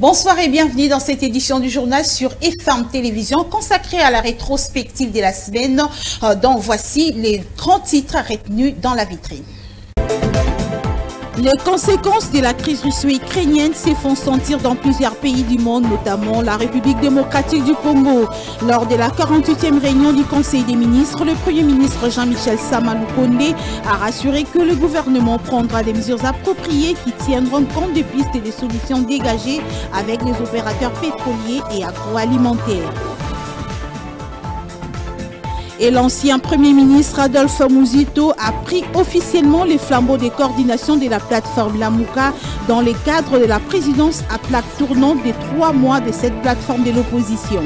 Bonsoir et bienvenue dans cette édition du journal sur FM Télévision consacrée à la rétrospective de la semaine dont voici les grands titres retenus dans la vitrine. Les conséquences de la crise russo-ukrainienne se font sentir dans plusieurs pays du monde, notamment la République démocratique du Congo. Lors de la 48e réunion du Conseil des ministres, le Premier ministre Jean-Michel Sama Lukonde a rassuré que le gouvernement prendra des mesures appropriées qui tiendront compte des pistes et des solutions dégagées avec les opérateurs pétroliers et agroalimentaires. Et l'ancien Premier ministre Adolphe Muzito a pris officiellement les flambeaux de coordination de la plateforme Lamuka dans le cadre de la présidence à plaque tournante des 3 mois de cette plateforme de l'opposition.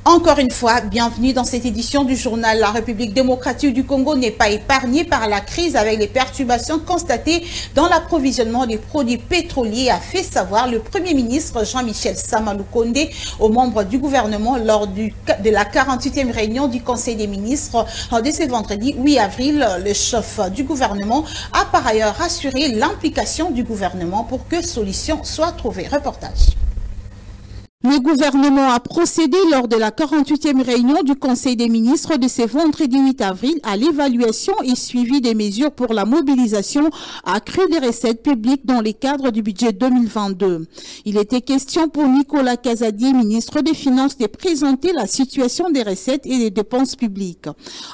Encore une fois, bienvenue dans cette édition du journal. La République démocratique du Congo n'est pas épargnée par la crise avec les perturbations constatées dans l'approvisionnement des produits pétroliers, a fait savoir le Premier ministre Jean-Michel Sama Lukonde aux membres du gouvernement lors de la 48e réunion du Conseil des ministres de ce vendredi 8 avril. Le chef du gouvernement a par ailleurs rassuré l'implication du gouvernement pour que solution soit trouvée. Reportage. Le gouvernement a procédé lors de la 48e réunion du Conseil des ministres de ce vendredi 8 avril à l'évaluation et suivi des mesures pour la mobilisation accrue des recettes publiques dans le cadre du budget 2022. Il était question pour Nicolas Kazadi, ministre des Finances, de présenter la situation des recettes et des dépenses publiques.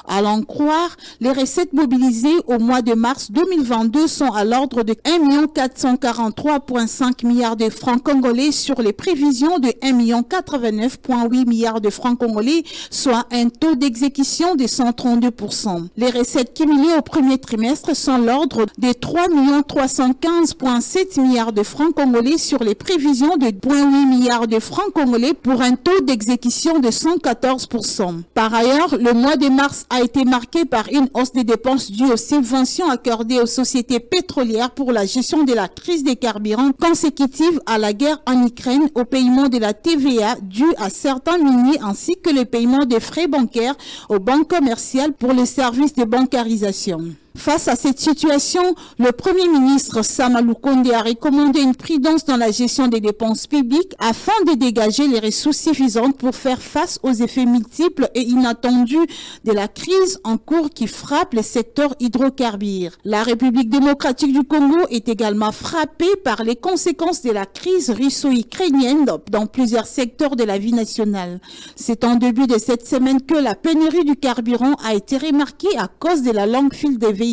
À l'en croire, les recettes mobilisées au mois de mars 2022 sont à l'ordre de 1 443,5 milliards de francs congolais sur les prévisions de 1,89,8 milliards de francs congolais, soit un taux d'exécution de 132%. Les recettes cumulées au premier trimestre sont l'ordre de 3 315,7 milliards de francs congolais sur les prévisions de 0,8 milliards de francs congolais pour un taux d'exécution de 114%. Par ailleurs, le mois de mars a été marqué par une hausse des dépenses dues aux subventions accordées aux sociétés pétrolières pour la gestion de la crise des carburants consécutive à la guerre en Ukraine, au paiement de la TVA due à certains miniers ainsi que le paiement des frais bancaires aux banques commerciales pour les services de bancarisation. Face à cette situation, le Premier ministre Sama Lukonde a recommandé une prudence dans la gestion des dépenses publiques afin de dégager les ressources suffisantes pour faire face aux effets multiples et inattendus de la crise en cours qui frappe le secteur hydrocarbures. La République démocratique du Congo est également frappée par les conséquences de la crise russo-ukrainienne dans plusieurs secteurs de la vie nationale. C'est en début de cette semaine que la pénurie du carburant a été remarquée à cause de la longue file de véhicules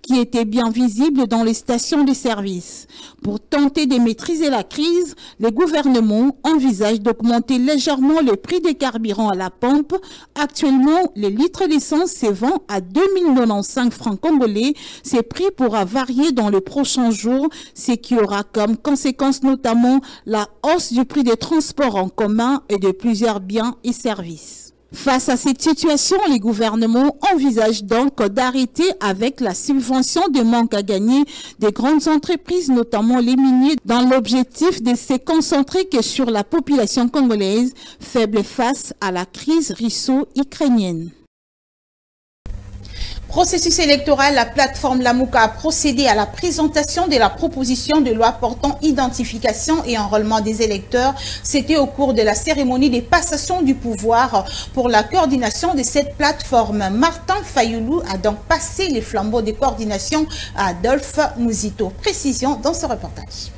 qui étaient bien visibles dans les stations de service. Pour tenter de maîtriser la crise, le gouvernement envisage d'augmenter légèrement le prix des carburants à la pompe. Actuellement, le litre d'essence se vend à 2095 francs congolais. Ce prix pourra varier dans les prochains jours, ce qui aura comme conséquence notamment la hausse du prix des transports en commun et de plusieurs biens et services. Face à cette situation, les gouvernements envisagent donc d'arrêter avec la subvention de manque à gagner des grandes entreprises, notamment les miniers, dans l'objectif de se concentrer que sur la population congolaise faible face à la crise russo-ukrainienne. Processus électoral, la plateforme Lamuka a procédé à la présentation de la proposition de loi portant identification et enrôlement des électeurs. C'était au cours de la cérémonie de passation du pouvoir pour la coordination de cette plateforme. Martin Fayoulou a donc passé les flambeaux de coordination à Adolphe Muzito. Précision dans ce reportage.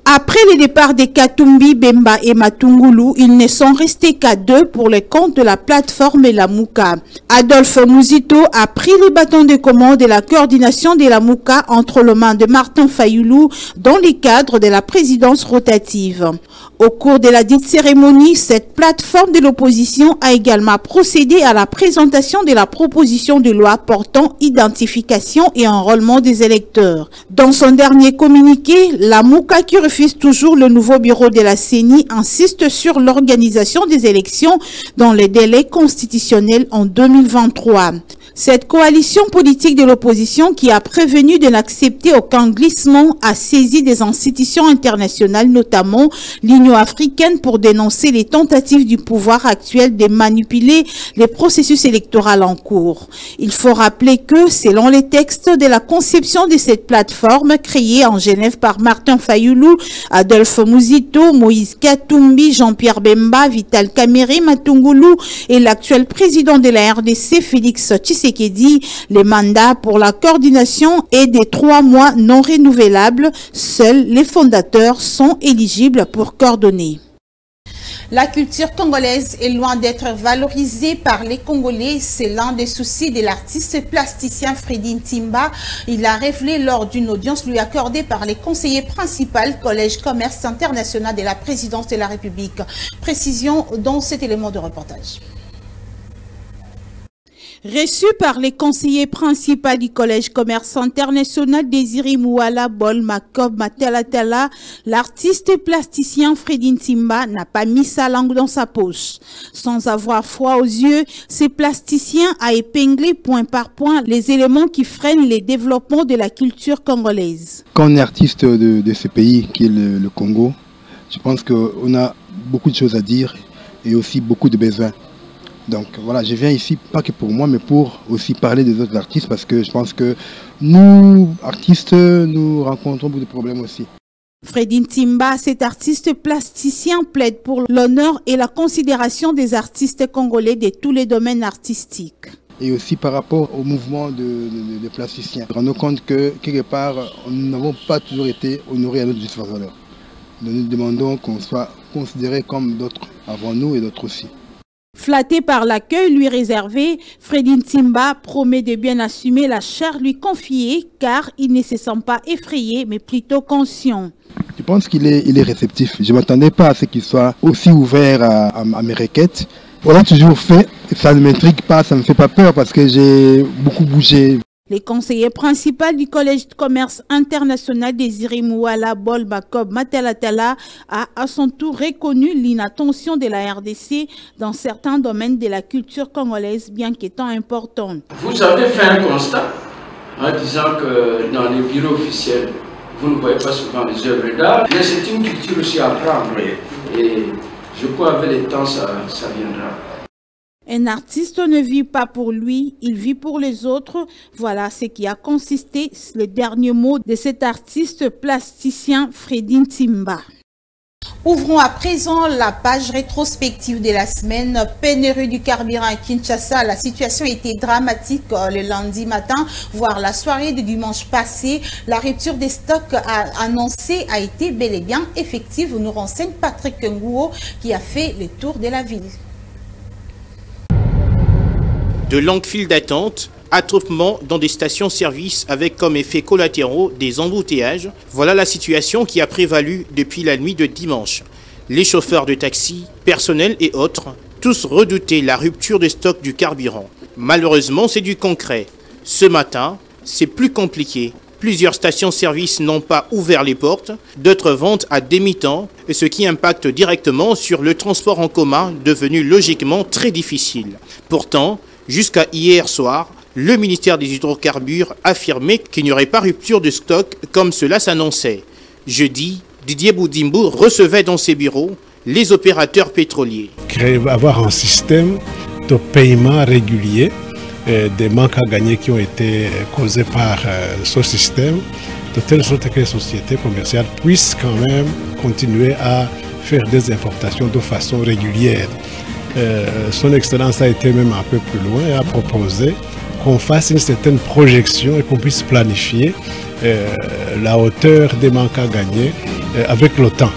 Après le départ des Katumbi, Bemba et Matungulu, ils ne sont restés qu'à 2 pour les comptes de la plateforme Lamuka. Adolphe Muzito a pris les bâtons de commande de la coordination de Lamuka entre les mains de Martin Fayoulou dans le cadre de la présidence rotative. Au cours de la dite cérémonie, cette plateforme de l'opposition a également procédé à la présentation de la proposition de loi portant identification et enrôlement des électeurs. Dans son dernier communiqué, Lamuka, qui refuse toujours le nouveau bureau de la CENI, insiste sur l'organisation des élections dans les délais constitutionnels en 2023. Cette coalition politique de l'opposition qui a prévenu de n'accepter aucun glissement a saisi des institutions internationales, notamment l'Union africaine, pour dénoncer les tentatives du pouvoir actuel de manipuler les processus électoraux en cours. Il faut rappeler que, selon les textes de la conception de cette plateforme créée en Genève par Martin Fayoulou, Adolphe Muzito, Moïse Katumbi, Jean-Pierre Bemba, Vital Kamerhe Matungulu et l'actuel président de la RDC, Félix Tshisekedi, les mandats pour la coordination est des 3 mois non renouvelables. Seuls les fondateurs sont éligibles pour coordonner. La culture congolaise est loin d'être valorisée par les Congolais. C'est l'un des soucis de l'artiste plasticien Freddy Ntimba. Il a révélé lors d'une audience lui accordée par les conseillers principaux Collège Commerce International de la Présidence de la République. Précision dans cet élément de reportage. Reçu par les conseillers principaux du Collège Commerce International Désiré Mouala Bol Makob Matalatala, l'artiste plasticien Freddy Ntimba n'a pas mis sa langue dans sa poche. Sans avoir froid aux yeux, ce plasticien a épinglé point par point les éléments qui freinent le développement de la culture congolaise. Quand on est artiste de ce pays qui est le Congo, je pense qu'on a beaucoup de choses à dire et aussi beaucoup de besoins. Donc voilà, je viens ici pas que pour moi, mais pour aussi parler des autres artistes, parce que je pense que nous, artistes, nous rencontrons beaucoup de problèmes aussi. Freddy Ntimba, cet artiste plasticien, plaide pour l'honneur et la considération des artistes congolais de tous les domaines artistiques. Et aussi par rapport au mouvement des plasticiens. Rendons compte que quelque part, nous n'avons pas toujours été honorés à notre juste valeur. Nous demandons qu'on soit considérés comme d'autres avant nous et d'autres aussi. Flatté par l'accueil lui réservé, Freddy Ntimba promet de bien assumer la charge lui confiée car il ne se sent pas effrayé mais plutôt conscient. Je pense qu'il est réceptif. Je ne m'attendais pas à ce qu'il soit aussi ouvert à mes requêtes. On l'a toujours fait, ça ne m'intrigue pas, ça ne me fait pas peur parce que j'ai beaucoup bougé. Les conseillers principaux du Collège de commerce international Désiré Mouala Bol Makob Matalatala a à son tour reconnu l'inattention de la RDC dans certains domaines de la culture congolaise, bien qu'étant importants. Vous avez fait un constat en disant que dans les bureaux officiels, vous ne voyez pas souvent les œuvres d'art, mais c'est une culture aussi à apprendre. Et je crois qu'avec le temps, ça viendra. Un artiste ne vit pas pour lui, il vit pour les autres. Voilà ce qui a consisté le dernier mot de cet artiste plasticien Freddy Ntimba. Ouvrons à présent la page rétrospective de la semaine. Pénurie du carburant à Kinshasa. La situation était dramatique le lundi matin, voire la soirée de dimanche passé. La rupture des stocks annoncée a été bel et bien effective, nous renseigne Patrick Nguo qui a fait le tour de la ville. De longues files d'attente, attroupement dans des stations-service avec comme effet collatéraux des embouteillages. Voilà la situation qui a prévalu depuis la nuit de dimanche. Les chauffeurs de taxi, personnel et autres, tous redoutaient la rupture de stock du carburant. Malheureusement, c'est du concret. Ce matin, c'est plus compliqué. Plusieurs stations-service n'ont pas ouvert les portes, d'autres vendent à demi-temps, ce qui impacte directement sur le transport en commun devenu logiquement très difficile. Pourtant, jusqu'à hier soir, le ministère des Hydrocarbures affirmait qu'il n'y aurait pas rupture de stock comme cela s'annonçait. Jeudi, Didier Boudimbo recevait dans ses bureaux les opérateurs pétroliers. Avoir un système de paiement régulier des manques à gagner qui ont été causés par ce système, de telle sorte que les sociétés commerciales puissent quand même continuer à faire des importations de façon régulière. Son Excellence a été même un peu plus loin et a proposé qu'on fasse une certaine projection et qu'on puisse planifier la hauteur des manques à gagner avec le temps.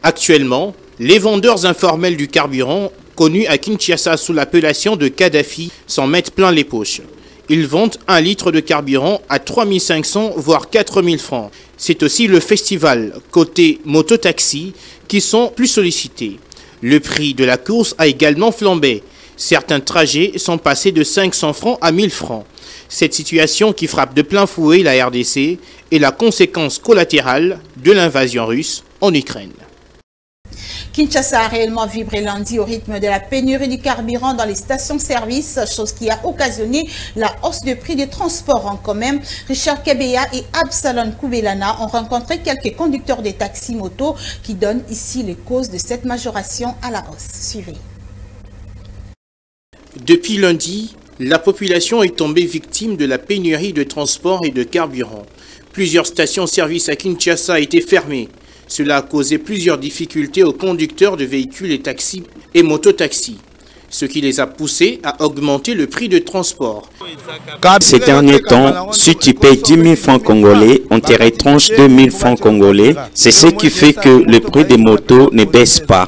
Actuellement, les vendeurs informels du carburant, connus à Kinshasa sous l'appellation de Kadhafi, s'en mettent plein les poches. Ils vendent 1 litre de carburant à 3500 voire 4000 francs. C'est aussi le festival côté mototaxi qui sont plus sollicités. Le prix de la course a également flambé. Certains trajets sont passés de 500 francs à 1000 francs. Cette situation qui frappe de plein fouet la RDC est la conséquence collatérale de l'invasion russe en Ukraine. Kinshasa a réellement vibré lundi au rythme de la pénurie du carburant dans les stations-service, chose qui a occasionné la hausse de prix des transports en commun. Richard Kebeya et Absalon Koubelana ont rencontré quelques conducteurs de taxi-moto qui donnent ici les causes de cette majoration à la hausse. Suivez. Depuis lundi, la population est tombée victime de la pénurie de transport et de carburant. Plusieurs stations-service à Kinshasa étaient fermées. Cela a causé plusieurs difficultés aux conducteurs de véhicules et taxis et mototaxis, ce qui les a poussés à augmenter le prix de transport. Ces derniers temps, si tu payes 10 000 francs congolais, on te retranche 2 000 francs congolais. C'est ce qui fait que le prix des motos ne baisse pas.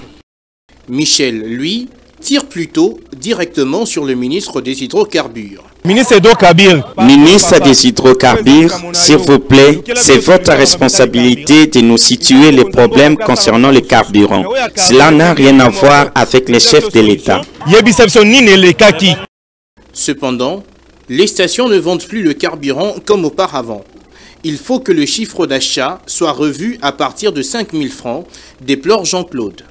Michel, lui, tire plutôt directement sur le ministre des hydrocarbures. Ministre des hydrocarbures, s'il vous plaît, c'est votre responsabilité de nous situer les problèmes concernant les carburants. Cela n'a rien à voir avec les chefs de l'État. Cependant, les stations ne vendent plus le carburant comme auparavant. Il faut que le chiffre d'achat soit revu à partir de 5 000 francs, déplore Jean-Claude.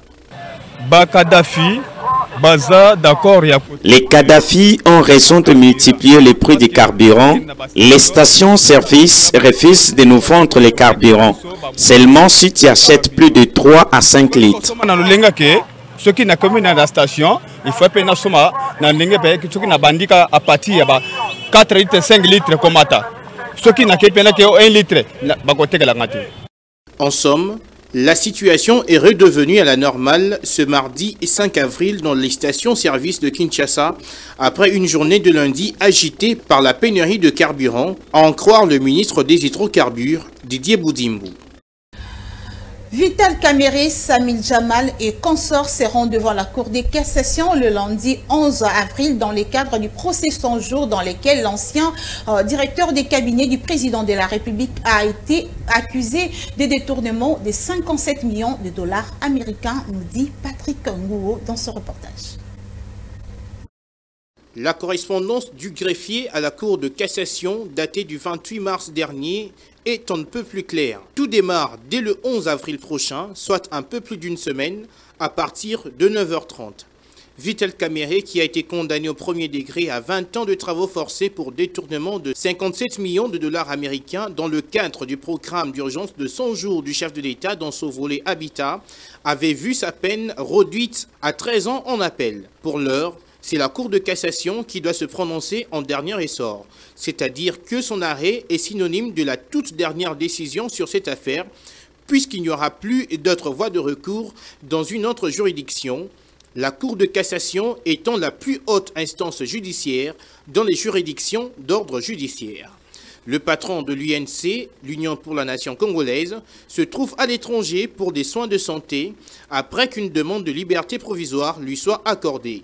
Les Kadhafi ont raison de multiplier les prix des carburants. Les stations-service refusent de nous vendre les carburants. Seulement si tu achètes plus de 3 à 5 litres. Ceux qui n'ont commis dans la station, il faut payer ceux qui n'ont bandi à partir de 4 litres, 5 litres comme ça. Ceux qui n'ont que 1 litre, en somme, la situation est redevenue à la normale ce mardi 5 avril dans les stations-service de Kinshasa, après une journée de lundi agitée par la pénurie de carburant, à en croire le ministre des hydrocarbures, Didier Boudimbo. Vital Kamere, Samil Jamal et consorts seront devant la Cour de cassation le lundi 11 avril dans le cadre du procès 100 jours dans lequel l'ancien directeur des cabinets du président de la République a été accusé de détournement de 57 millions de dollars américains, nous dit Patrick Ngouo dans ce reportage. La correspondance du greffier à la Cour de cassation datée du 28 mars dernier est un peu plus claire. Tout démarre dès le 11 avril prochain, soit un peu plus d'une semaine, à partir de 9h30. Vital Kamere, qui a été condamné au premier degré à 20 ans de travaux forcés pour détournement de 57 millions de dollars américains dans le cadre du programme d'urgence de 100 jours du chef de l'État dans son volet Habitat, avait vu sa peine réduite à 13 ans en appel. Pour l'heure, c'est la Cour de cassation qui doit se prononcer en dernier ressort, c'est-à-dire que son arrêt est synonyme de la toute dernière décision sur cette affaire, puisqu'il n'y aura plus d'autres voies de recours dans une autre juridiction, la Cour de cassation étant la plus haute instance judiciaire dans les juridictions d'ordre judiciaire. Le patron de l'UNC, l'Union pour la Nation congolaise, se trouve à l'étranger pour des soins de santé après qu'une demande de liberté provisoire lui soit accordée.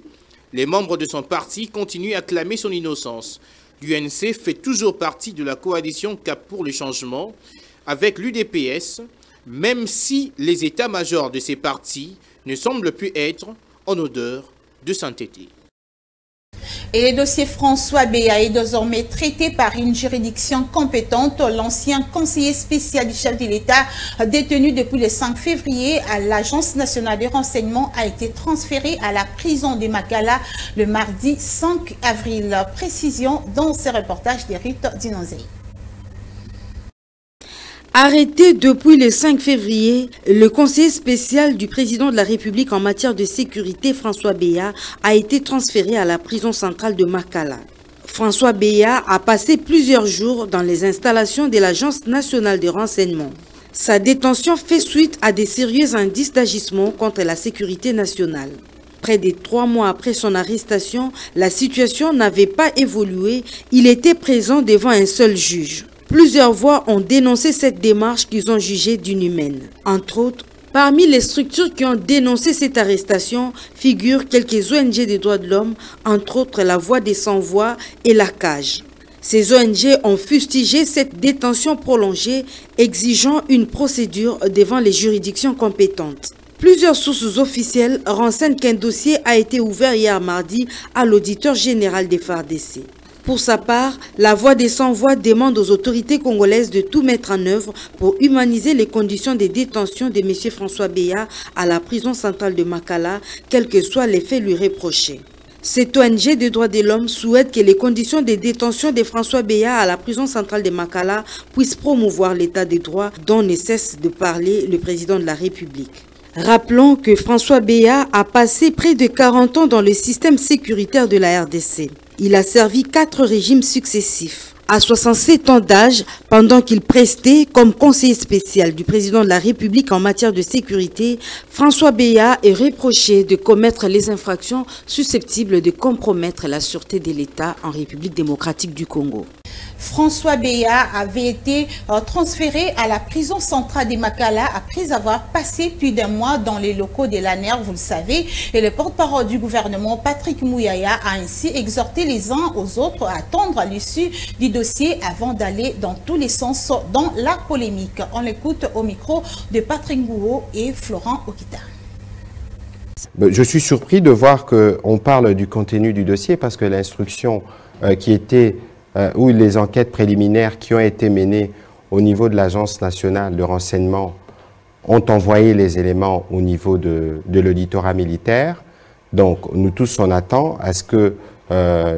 Les membres de son parti continuent à clamer son innocence. L'UNC fait toujours partie de la coalition Cap pour le changement avec l'UDPS, même si les états-majors de ces partis ne semblent plus être en odeur de sainteté. Et le dossier François Béa est désormais traité par une juridiction compétente. L'ancien conseiller spécial du chef de l'État, détenu depuis le 5 février à l'Agence nationale de renseignement, a été transféré à la prison de Makala le mardi 5 avril. Précision dans ce reportage d'Eric Dinonzei. Arrêté depuis le 5 février, le conseiller spécial du président de la République en matière de sécurité, François Béa, a été transféré à la prison centrale de Makala. François Béa a passé plusieurs jours dans les installations de l'Agence nationale de renseignement. Sa détention fait suite à des sérieux indices d'agissement contre la sécurité nationale. Près de 3 mois après son arrestation, la situation n'avait pas évolué. Il était présent devant un seul juge. Plusieurs voix ont dénoncé cette démarche qu'ils ont jugée d'inhumaine. Entre autres, parmi les structures qui ont dénoncé cette arrestation figurent quelques ONG des droits de l'homme, entre autres la Voix des Sans-Voix et la CAGE. Ces ONG ont fustigé cette détention prolongée, exigeant une procédure devant les juridictions compétentes. Plusieurs sources officielles renseignent qu'un dossier a été ouvert hier mardi à l'auditeur général des FARDC. Pour sa part, la Voix des Sans-Voix demande aux autorités congolaises de tout mettre en œuvre pour humaniser les conditions de détention de M. François Béa à la prison centrale de Makala, quels que soient les faits lui reprochés. Cette ONG des droits de l'homme souhaite que les conditions de détention de François Béa à la prison centrale de Makala puissent promouvoir l'état des droits dont ne cesse de parler le président de la République. Rappelons que François Béa a passé près de 40 ans dans le système sécuritaire de la RDC. Il a servi 4 régimes successifs. À 67 ans d'âge, pendant qu'il prestait comme conseiller spécial du président de la République en matière de sécurité, François Béa est reproché de commettre les infractions susceptibles de compromettre la sûreté de l'État en République démocratique du Congo. François Béa avait été transféré à la prison centrale de Makala après avoir passé plus d'un mois dans les locaux de l'ANER, vous le savez. Et le porte-parole du gouvernement, Patrick Mouyaya, a ainsi exhorté les uns aux autres à attendre l'issue du dossier avant d'aller dans tous les sens dans la polémique. On l'écoute au micro de Patrick Ngouo et Florent Okita. Je suis surpris de voir qu'on parle du contenu du dossier parce que l'instruction qui était ou les enquêtes préliminaires qui ont été menées au niveau de l'Agence nationale de renseignement ont envoyé les éléments au niveau de l'auditorat militaire. Donc, nous tous, on attend à ce que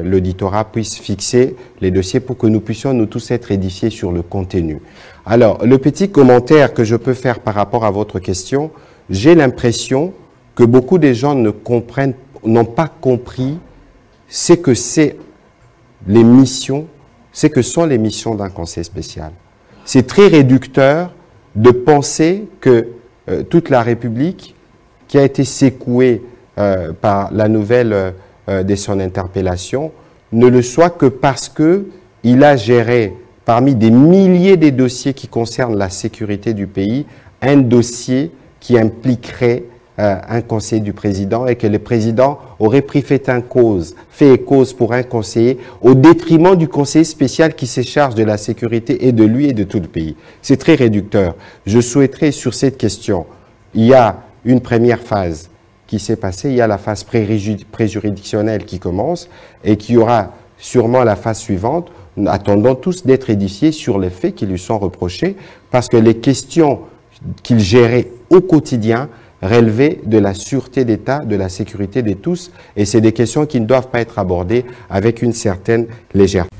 l'auditorat puisse fixer les dossiers pour que nous puissions nous tous être édifiés sur le contenu. Alors, le petit commentaire que je peux faire par rapport à votre question, j'ai l'impression que beaucoup de gens n'ont pas compris ce que c'est les missions, c'est que sont les missions d'un conseil spécial. C'est très réducteur de penser que toute la République, qui a été secouée par la nouvelle de son interpellation, ne le soit que parce qu'il a géré, parmi des milliers de dossiers qui concernent la sécurité du pays, un dossier qui impliquerait un conseiller du président et que le président aurait pris fait et cause pour un conseiller au détriment du conseiller spécial qui se charge de la sécurité et de lui et de tout le pays. C'est très réducteur. Je souhaiterais sur cette question, il y a une première phase qui s'est passée, il y a la phase préjuridictionnelle qui commence et qui aura sûrement la phase suivante. Nous attendons tous d'être édifiés sur les faits qui lui sont reprochés parce que les questions qu'il gérait au quotidien relever de la sûreté d'État, de la sécurité de tous, et c'est des questions qui ne doivent pas être abordées avec une certaine légèreté.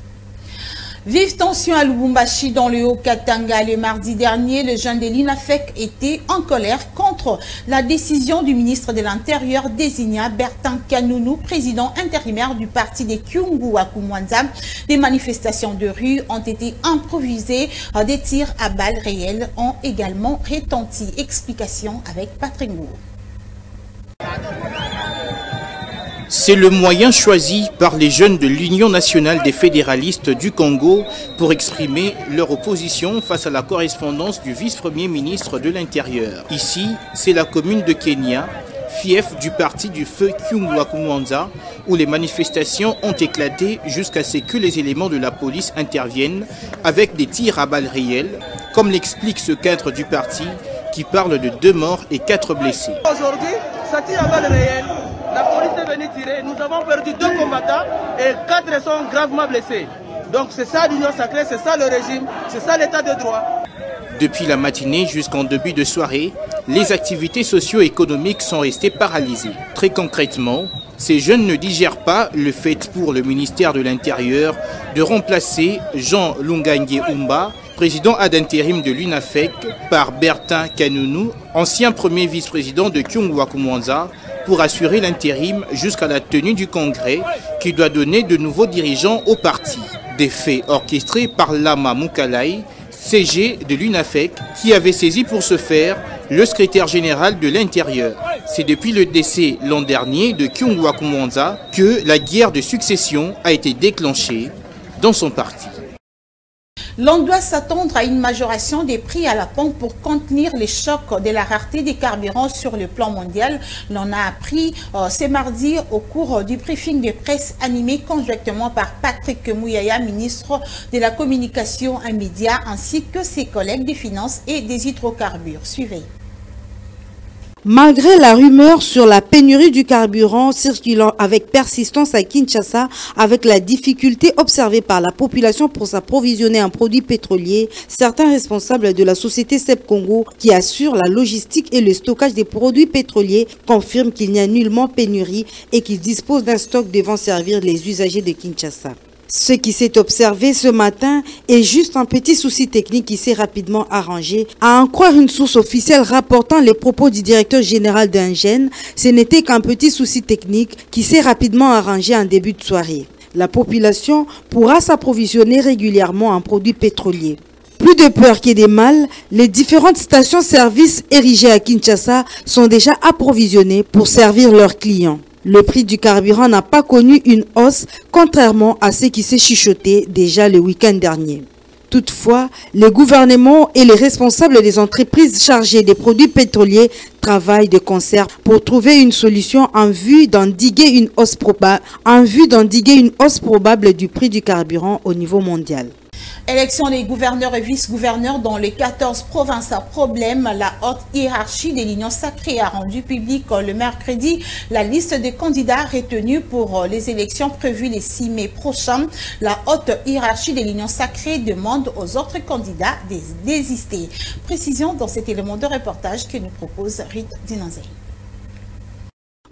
Vive tension à Lubumbashi dans le Haut-Katanga. Le mardi dernier, le jeune de l'INAFEC était en colère contre la décision du ministre de l'Intérieur désigna Bertin Kanounou, président intérimaire du parti des Kyungu à Kumwanza. Des manifestations de rue ont été improvisées. Des tirs à balles réelles ont également retenti. Explication avec Patrick Ngou. C'est le moyen choisi par les jeunes de l'Union nationale des fédéralistes du Congo pour exprimer leur opposition face à la correspondance du vice-premier ministre de l'Intérieur. Ici, c'est la commune de Kenya, fief du parti du feu Kyungu à Kumwanza, où les manifestations ont éclaté jusqu'à ce que les éléments de la police interviennent avec des tirs à balles réelles, comme l'explique ce cadre du parti qui parle de 2 morts et 4 blessés. Aujourd'hui, ça tire à balles réelles. La police est venue tirer, nous avons perdu 2 combattants et 4 sont gravement blessés. Donc c'est ça l'union sacrée, c'est ça le régime, c'est ça l'état de droit. Depuis la matinée jusqu'en début de soirée, les activités socio-économiques sont restées paralysées. Très concrètement, ces jeunes ne digèrent pas le fait pour le ministère de l'Intérieur de remplacer Jean Lungange Umba, président ad intérim de l'UNAFEC, par Bertin Kanounou, ancien premier vice-président de Kyungu à Kumwanza, pour assurer l'intérim jusqu'à la tenue du congrès qui doit donner de nouveaux dirigeants au parti. Des faits orchestrés par Lama Moukalai, CG de l'UNAFEC, qui avait saisi pour ce faire le secrétaire général de l'Intérieur. C'est depuis le décès l'an dernier de Kyungu à Kumwanza que la guerre de succession a été déclenchée dans son parti. L'on doit s'attendre à une majoration des prix à la pompe pour contenir les chocs de la rareté des carburants sur le plan mondial. L'on a appris ce mardi au cours du briefing de presse animé conjointement par Patrick Mouyaya, ministre de la Communication et Médias, ainsi que ses collègues des Finances et des Hydrocarbures. Suivez. Malgré la rumeur sur la pénurie du carburant circulant avec persistance à Kinshasa, avec la difficulté observée par la population pour s'approvisionner en produits pétroliers, certains responsables de la société SEP Congo qui assure la logistique et le stockage des produits pétroliers confirment qu'il n'y a nullement pénurie et qu'ils disposent d'un stock devant servir les usagers de Kinshasa. Ce qui s'est observé ce matin est juste un petit souci technique qui s'est rapidement arrangé. À en croire une source officielle rapportant les propos du directeur général d'Ingen, ce n'était qu'un petit souci technique qui s'est rapidement arrangé en début de soirée. La population pourra s'approvisionner régulièrement en produits pétroliers. Plus de peur qu'il y ait des mal, les différentes stations-service érigées à Kinshasa sont déjà approvisionnées pour servir leurs clients. Le prix du carburant n'a pas connu une hausse, contrairement à ce qui s'est chuchoté déjà le week-end dernier. Toutefois, le gouvernement et les responsables des entreprises chargées des produits pétroliers travaillent de concert pour trouver une solution en vue d'endiguer une hausse probable du prix du carburant au niveau mondial. Élection des gouverneurs et vice-gouverneurs dans les 14 provinces à problème. La haute hiérarchie de l'Union sacrée a rendu public le mercredi la liste des candidats retenus pour les élections prévues le 6 mai prochain. La haute hiérarchie de l'Union sacrée demande aux autres candidats de désister. Précision dans cet élément de reportage que nous propose Rite Dinanzé.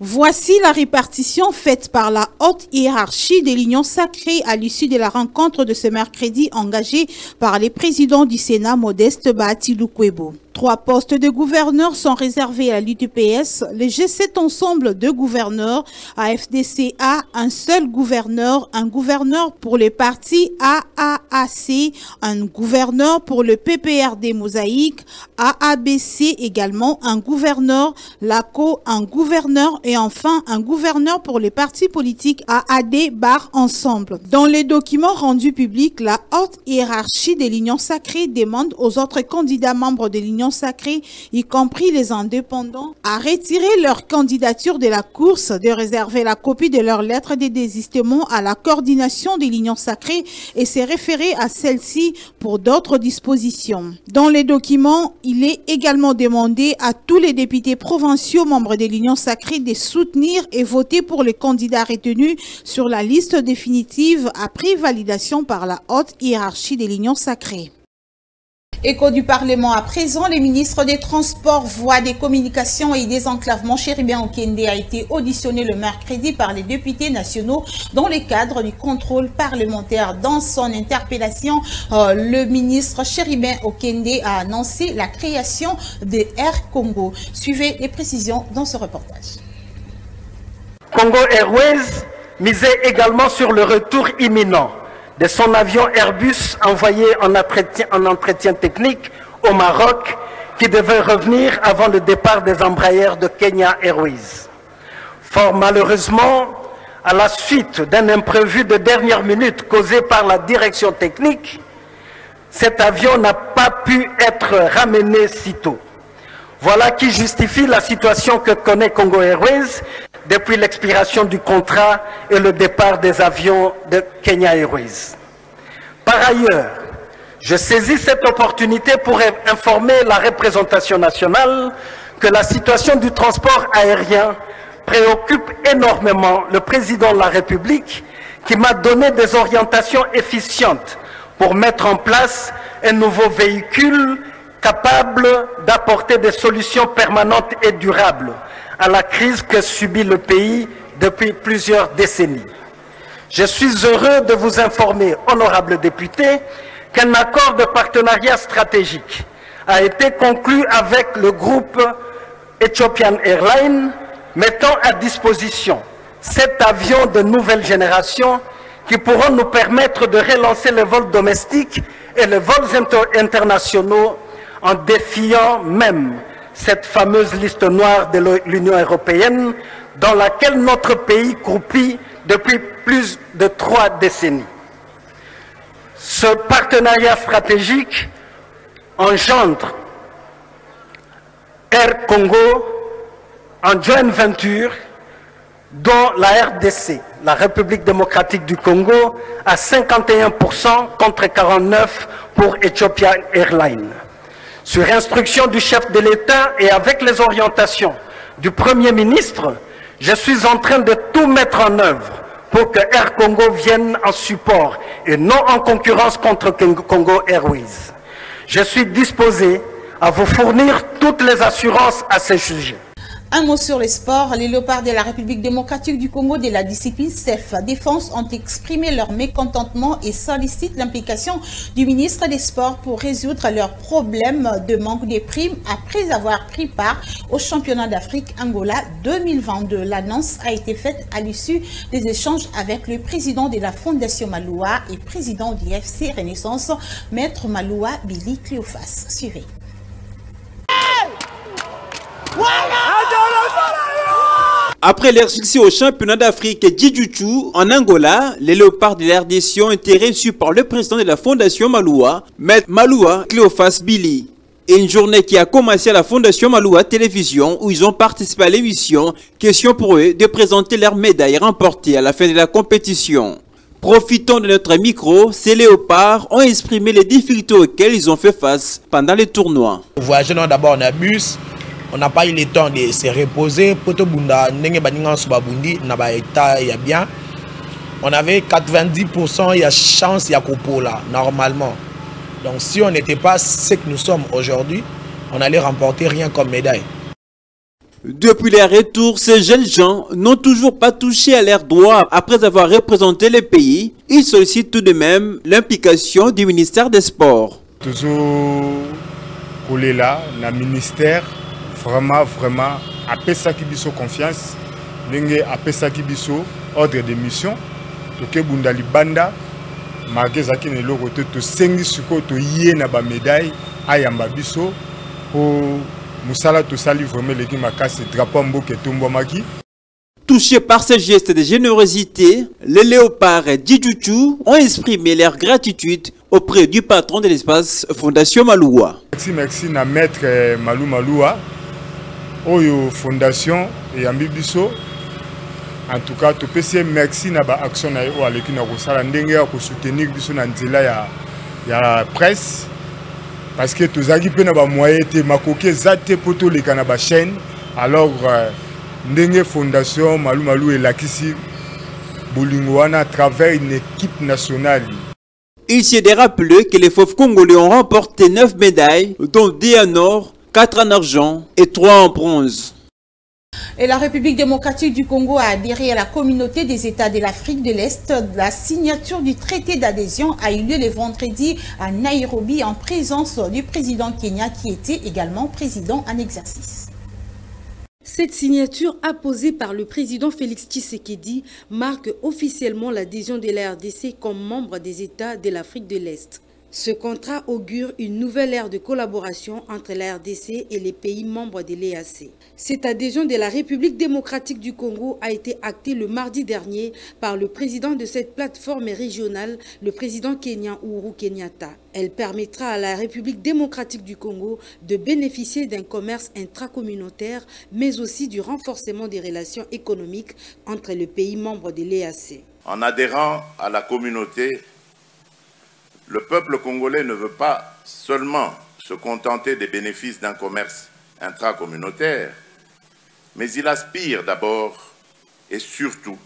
Voici la répartition faite par la haute hiérarchie de l'Union sacrée à l'issue de la rencontre de ce mercredi engagée par les présidents du Sénat Modeste Bahati Lukwebo. 3 postes de gouverneurs sont réservés à l'UDPS, les G7 ensemble de gouverneurs, à FDCA, un seul gouverneur, un gouverneur pour les partis AAAC, un gouverneur pour le PPRD Mosaïque, AABC également, un gouverneur, LACO, un gouverneur et enfin un gouverneur pour les partis politiques AAD barre ensemble. Dans les documents rendus publics, la haute hiérarchie de l'Union sacrée demande aux autres candidats membres de l'Union sacrée, y compris les indépendants, à retirer leur candidature de la course, de réserver la copie de leur lettre de désistement à la coordination de l'Union sacrée et se référer à celle-ci pour d'autres dispositions. Dans les documents, il est également demandé à tous les députés provinciaux membres de l'Union sacrée de soutenir et voter pour les candidats retenus sur la liste définitive après validation par la haute hiérarchie de l'Union sacrée. Écho du Parlement à présent, les ministres des Transports, Voies, des Communications et des Enclavements, Chéribin Okende, a été auditionné le mercredi par les députés nationaux dans le cadre du contrôle parlementaire. Dans son interpellation, le ministre Chéribin Okende a annoncé la création de Air Congo. Suivez les précisions dans ce reportage. Congo Airways misait également sur le retour imminent de son avion Airbus envoyé en entretien technique au Maroc, qui devait revenir avant le départ des embrailleurs de Kenya Airways. Fort malheureusement, à la suite d'un imprévu de dernière minute causé par la direction technique, cet avion n'a pas pu être ramené si tôt. Voilà qui justifie la situation que connaît Congo Airways depuis l'expiration du contrat et le départ des avions de Kenya Airways. Par ailleurs, je saisis cette opportunité pour informer la représentation nationale que la situation du transport aérien préoccupe énormément le président de la République, qui m'a donné des orientations efficientes pour mettre en place un nouveau véhicule capable d'apporter des solutions permanentes et durables à la crise que subit le pays depuis plusieurs décennies. Je suis heureux de vous informer, honorables députés, qu'un accord de partenariat stratégique a été conclu avec le groupe Ethiopian Airlines, mettant à disposition 7 avions de nouvelle génération qui pourront nous permettre de relancer les vols domestiques et les vols internationaux en défiant même cette fameuse liste noire de l'Union européenne dans laquelle notre pays croupit depuis plus de 3 décennies. Ce partenariat stratégique engendre Air Congo en joint venture dont la RDC, la République démocratique du Congo, à 51% contre 49% pour Ethiopian Airlines. Sur instruction du chef de l'État et avec les orientations du Premier ministre, je suis en train de tout mettre en œuvre pour que Air Congo vienne en support et non en concurrence contre Congo Airways. Je suis disposé à vous fournir toutes les assurances à ce sujet. Un mot sur les sports. Les léopards de la République démocratique du Congo de la discipline CEF Défense ont exprimé leur mécontentement et sollicitent l'implication du ministre des Sports pour résoudre leurs problèmes de manque de primes après avoir pris part au championnat d'Afrique Angola 2022. L'annonce a été faite à l'issue des échanges avec le président de la Fondation Maloua et président du FC Renaissance, Maître Maloua Billy Cléophas. Suivez. Après leur succès au championnat d'Afrique Djidjutu en Angola, les léopards de la RDC ont été reçus par le président de la Fondation Maloua, Maître Maloua Cléophas Billy. Une journée qui a commencé à la Fondation Maloua Télévision où ils ont participé à l'émission Question pour eux de présenter leurs médailles remportées à la fin de la compétition. Profitant de notre micro, ces léopards ont exprimé les difficultés auxquelles ils ont fait face pendant les tournois. Voyageons d'abord en bus. On n'a pas eu le temps de se reposer. On avait 90% il y a chance, il y a copo là, normalement. Donc si on n'était pas ce que nous sommes aujourd'hui, on allait remporter rien comme médaille. Depuis les retours, ces jeunes gens n'ont toujours pas touché à leurs droits après avoir représenté le pays. Ils sollicitent tout de même l'implication du ministère des Sports. Toujours collé là, le ministère. Vraiment, après ça qui biso confiance, après ça qui biso ordre de mission, toke bundali banda, marqué ça qui ne le côté to sengi suko to yé na ba médaille ayamba biso pour musala to sali vraiment les qui makasi drapeau mboke tombo maki. Touchés par ces gestes de générosité, les léopards Djidjutu ont exprimé leur gratitude auprès du patron de l'espace Fondation Maloua. Merci na maître Malou Maloua. Oyo Fondation et Ambibiso. En tout cas, tu peux dire merci na ba action na yo aleki na kosala ndenge ya ko soutenir biso na nzela ya presse parce que tozaki pe na ba moyen te makoke zate poto leka na ba chaîne alors ndenge Fondation Malou Malou elakisi bolingo wana à travers une équipe nationale. Il s'est de rappeler que les fauves congolais ont remporté 9 médailles dont 2 en or, 4 en argent et 3 en bronze. Et la République démocratique du Congo a adhéré à la communauté des États de l'Afrique de l'Est. La signature du traité d'adhésion a eu lieu le vendredi à Nairobi en présence du président Kenya qui était également président en exercice. Cette signature apposée par le président Félix Tshisekedi marque officiellement l'adhésion de la RDC comme membre des États de l'Afrique de l'Est. Ce contrat augure une nouvelle ère de collaboration entre la RDC et les pays membres de l'EAC. Cette adhésion de la République démocratique du Congo a été actée le mardi dernier par le président de cette plateforme régionale, le président kenyan Uhuru Kenyatta. Elle permettra à la République démocratique du Congo de bénéficier d'un commerce intracommunautaire, mais aussi du renforcement des relations économiques entre les pays membres de l'EAC. En adhérant à la communauté, le peuple congolais ne veut pas seulement se contenter des bénéfices d'un commerce intracommunautaire, mais il aspire d'abord et surtout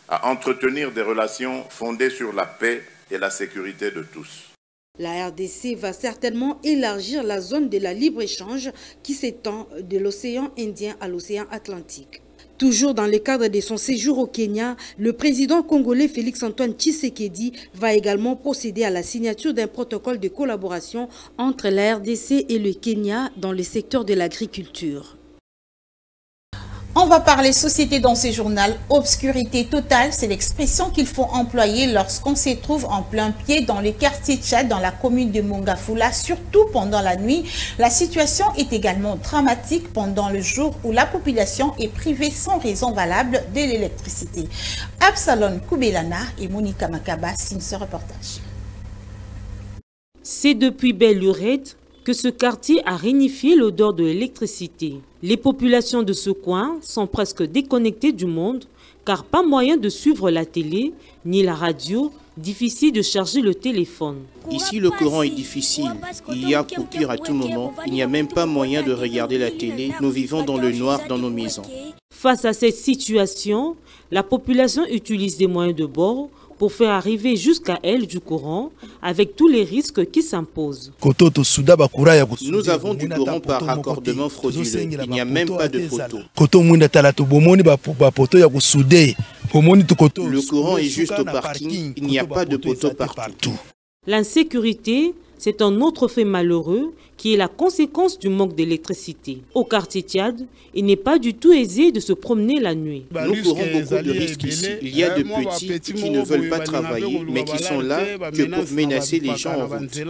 à entretenir des relations fondées sur la paix et la sécurité de tous. La RDC va certainement élargir la zone de la libre-échange qui s'étend de l'océan Indien à l'océan Atlantique. Toujours dans le cadre de son séjour au Kenya, le président congolais Félix-Antoine Tshisekedi va également procéder à la signature d'un protocole de collaboration entre la RDC et le Kenya dans le secteur de l'agriculture. On va parler société dans ce journal. Obscurité totale, c'est l'expression qu'il faut employer lorsqu'on se trouve en plein pied dans le quartier Tchad, dans la commune de Mongafula, surtout pendant la nuit. La situation est également dramatique pendant le jour où la population est privée sans raison valable de l'électricité. Absalom Koubelana et Monica Makaba signent ce reportage. C'est depuis Belle-Lurette que ce quartier a rénifié l'odeur de l'électricité. Les populations de ce coin sont presque déconnectées du monde car pas moyen de suivre la télé ni la radio, difficile de charger le téléphone. Ici, le courant est difficile. Il y a coupure à tout moment. Il n'y a même pas moyen de regarder la télé. Nous vivons dans le noir dans nos maisons. Face à cette situation, la population utilise des moyens de bord pour faire arriver jusqu'à elle du courant avec tous les risques qui s'imposent. Nous avons du courant par raccordement frauduleux. Il n'y a même pas de poteau. Le courant est juste au parking. Il n'y a pas de poteau partout. L'insécurité, c'est un autre fait malheureux qui est la conséquence du manque d'électricité. Au quartier Tchad, il n'est pas du tout aisé de se promener la nuit. Nous courons beaucoup de risques ici. Il y a de petits qui ne veulent pas travailler, mais qui sont là que pour menacer les gens en route.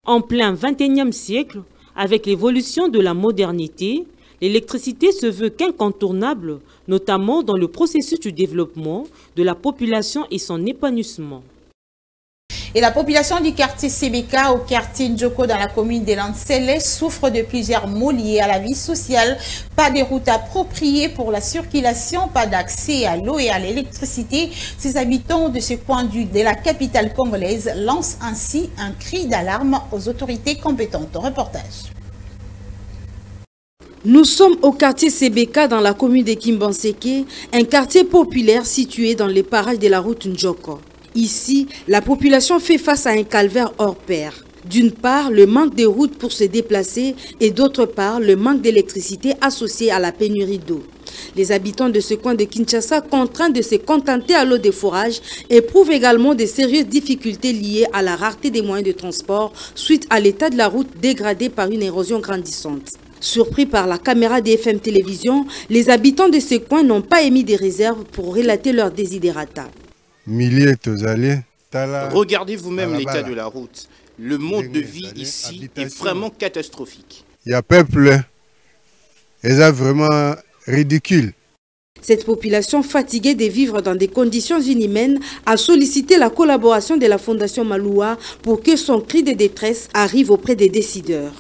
En plein 21e siècle, avec l'évolution de la modernité, l'électricité se veut qu'incontournable, notamment dans le processus du développement de la population et son épanouissement. Et la population du quartier Sebeka au quartier Ndjoko dans la commune des Landes souffre de plusieurs maux liés à la vie sociale. Pas de routes appropriées pour la circulation, pas d'accès à l'eau et à l'électricité. Ces habitants de ce coin de la capitale congolaise lancent ainsi un cri d'alarme aux autorités compétentes. Reportage. Nous sommes au quartier Sebeka dans la commune de Kimbanseke, un quartier populaire situé dans les parages de la route Ndjoko. Ici, la population fait face à un calvaire hors pair. D'une part, le manque de routes pour se déplacer et d'autre part, le manque d'électricité associé à la pénurie d'eau. Les habitants de ce coin de Kinshasa, contraints de se contenter à l'eau de forage, éprouvent également de sérieuses difficultés liées à la rareté des moyens de transport suite à l'état de la route dégradé par une érosion grandissante. Surpris par la caméra de FM Télévision, les habitants de ce coin n'ont pas émis des réserves pour relater leurs desiderata. Regardez vous-même l'état de la route. Le mode de vie ici est vraiment catastrophique. Il y a peuple, c'est vraiment ridicule. Cette population fatiguée de vivre dans des conditions inhumaines a sollicité la collaboration de la Fondation Maloua pour que son cri de détresse arrive auprès des décideurs.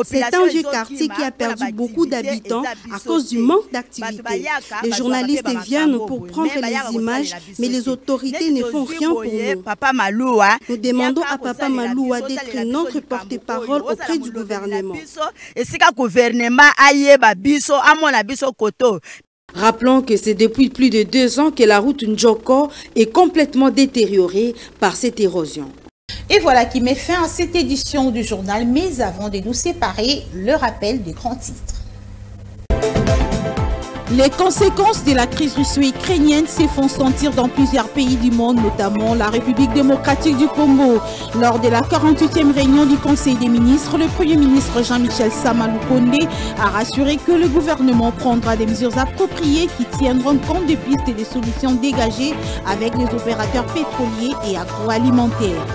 C'est un vieux quartier qui a perdu beaucoup d'habitants à cause du manque d'activité. Les journalistes viennent pour prendre les images, mais les autorités ne font rien pour nous. Nous demandons à Papa Maloua d'être notre porte-parole auprès du gouvernement. Rappelons que c'est depuis plus de 2 ans que la route Ndjoko est complètement détériorée par cette érosion. Et voilà qui met fin à cette édition du journal, mais avant de nous séparer, le rappel des grands titres. Les conséquences de la crise russo-ukrainienne se font sentir dans plusieurs pays du monde, notamment la République démocratique du Congo. Lors de la 48e réunion du Conseil des ministres, le Premier ministre Jean-Michel Sama Lukonde a rassuré que le gouvernement prendra des mesures appropriées qui tiendront compte des pistes et des solutions dégagées avec les opérateurs pétroliers et agroalimentaires.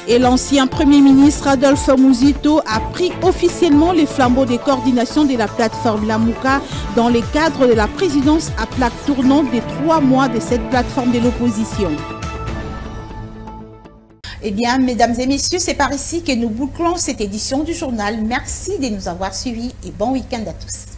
Et l'ancien Premier ministre Adolphe Muzito a pris officiellement les flambeaux de coordination de la plateforme Lamuka dans le cadre de la présidence à plaque tournante des 3 mois de cette plateforme de l'opposition. Eh bien, mesdames et messieurs, c'est par ici que nous bouclons cette édition du journal. Merci de nous avoir suivis et bon week-end à tous.